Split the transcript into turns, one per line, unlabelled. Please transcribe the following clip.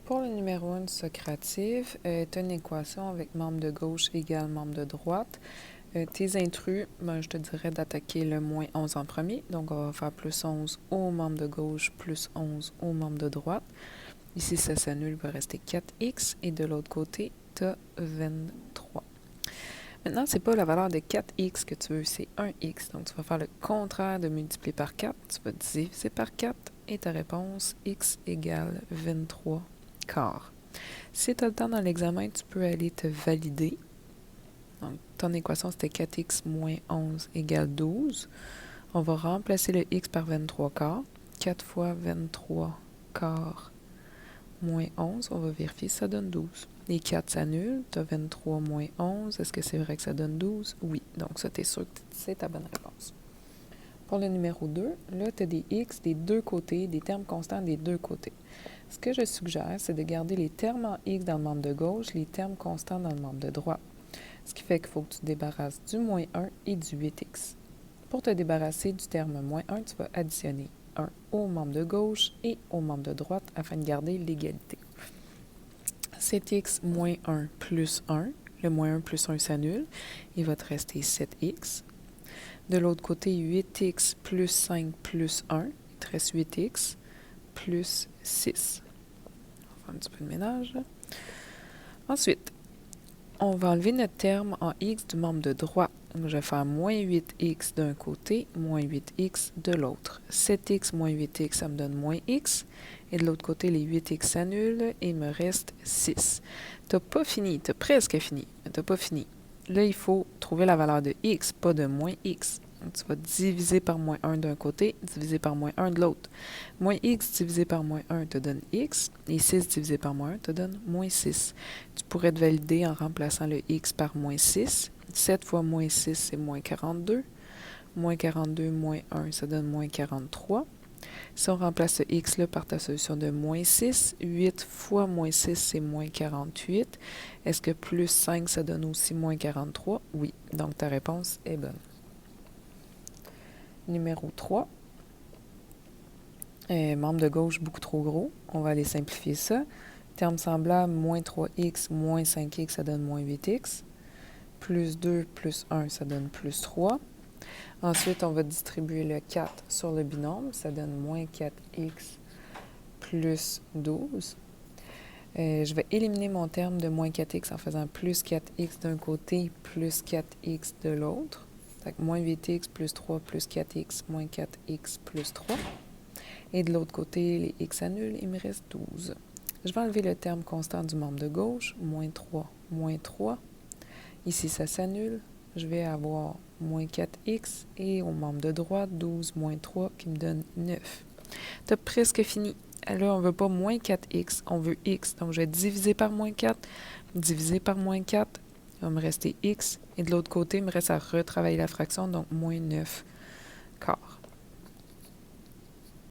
Pour le numéro 1 du Socrative, tu as une équation avec membre de gauche égale membre de droite. Tes intrus, je te dirais d'attaquer le moins 11 en premier. Donc, on va faire plus 11 au membre de gauche, plus 11 au membre de droite. Ici, ça s'annule, il va rester 4x. Et de l'autre côté, tu as 23. Maintenant, ce n'est pas la valeur de 4x que tu veux, c'est 1x. Donc, tu vas faire le contraire de multiplier par 4. Tu vas diviser par 4 et ta réponse, x égale 23 quarts. Si tu as le temps dans l'examen, tu peux aller te valider. Donc, ton équation, c'était 4x moins 11 égale 12. On va remplacer le x par 23 quarts. 4 fois 23 quarts moins 11, on va vérifier, ça donne 12. Les 4 s'annulent, tu as 23 moins 11. Est-ce que c'est vrai que ça donne 12? Oui. Donc, ça, tu es sûr que c'est ta bonne réponse. Pour le numéro 2, là, tu as des x des deux côtés, des termes constants des deux côtés. Ce que je suggère, c'est de garder les termes en x dans le membre de gauche, les termes constants dans le membre de droite. Ce qui fait qu'il faut que tu te débarrasses du moins 1 et du 8x. Pour te débarrasser du terme moins 1, tu vas additionner 1 au membre de gauche et au membre de droite afin de garder l'égalité. 7x moins 1 plus 1, le moins 1 plus 1 s'annule, il va te rester 7x. De l'autre côté, 8x plus 5 plus 1, il te reste 8x plus 6. On va faire un petit peu de ménage. Là. Ensuite, on va enlever notre terme en x du membre de droite. Donc, je vais faire moins 8x d'un côté, moins 8x de l'autre. 7x moins 8x, ça me donne moins x. Et de l'autre côté, les 8x s'annulent et il me reste 6. Tu n'as pas fini, tu as presque fini, mais tu n'as pas fini. Là, il faut trouver la valeur de x, pas de moins x. Donc, tu vas diviser par moins 1 d'un côté, diviser par moins 1 de l'autre. Moins x divisé par moins 1 te donne x, et 6 divisé par moins 1 te donne moins 6. Tu pourrais te valider en remplaçant le x par moins 6. 7 fois moins 6, c'est moins 42. Moins 42 moins 1, ça donne moins 43. Si on remplace ce x-là par ta solution de moins 6, 8 fois moins 6, c'est moins 48. Est-ce que plus 5, ça donne aussi moins 43? Oui, donc ta réponse est bonne. Numéro 3. Membre de gauche, beaucoup trop gros. On va aller simplifier ça. Terme semblable, moins 3x, moins 5x, ça donne moins 8x. Plus 2, plus 1, ça donne plus 3. Ensuite, on va distribuer le 4 sur le binôme. Ça donne moins 4x plus 12. Je vais éliminer mon terme de moins 4x en faisant plus 4x d'un côté, plus 4x de l'autre. Donc, moins 8x plus 3 plus 4x, moins 4x plus 3. Et de l'autre côté, les x annulent, il me reste 12. Je vais enlever le terme constant du membre de gauche, moins 3, moins 3. Ici, ça s'annule. Je vais avoir moins 4x et au membre de droite, 12 moins 3 qui me donne 9. Tu as presque fini. Là, on ne veut pas moins 4x, on veut x. Donc, je vais diviser par moins 4, diviser par moins 4. Il va me rester x. Et de l'autre côté, il me reste à retravailler la fraction, donc moins 9 quarts.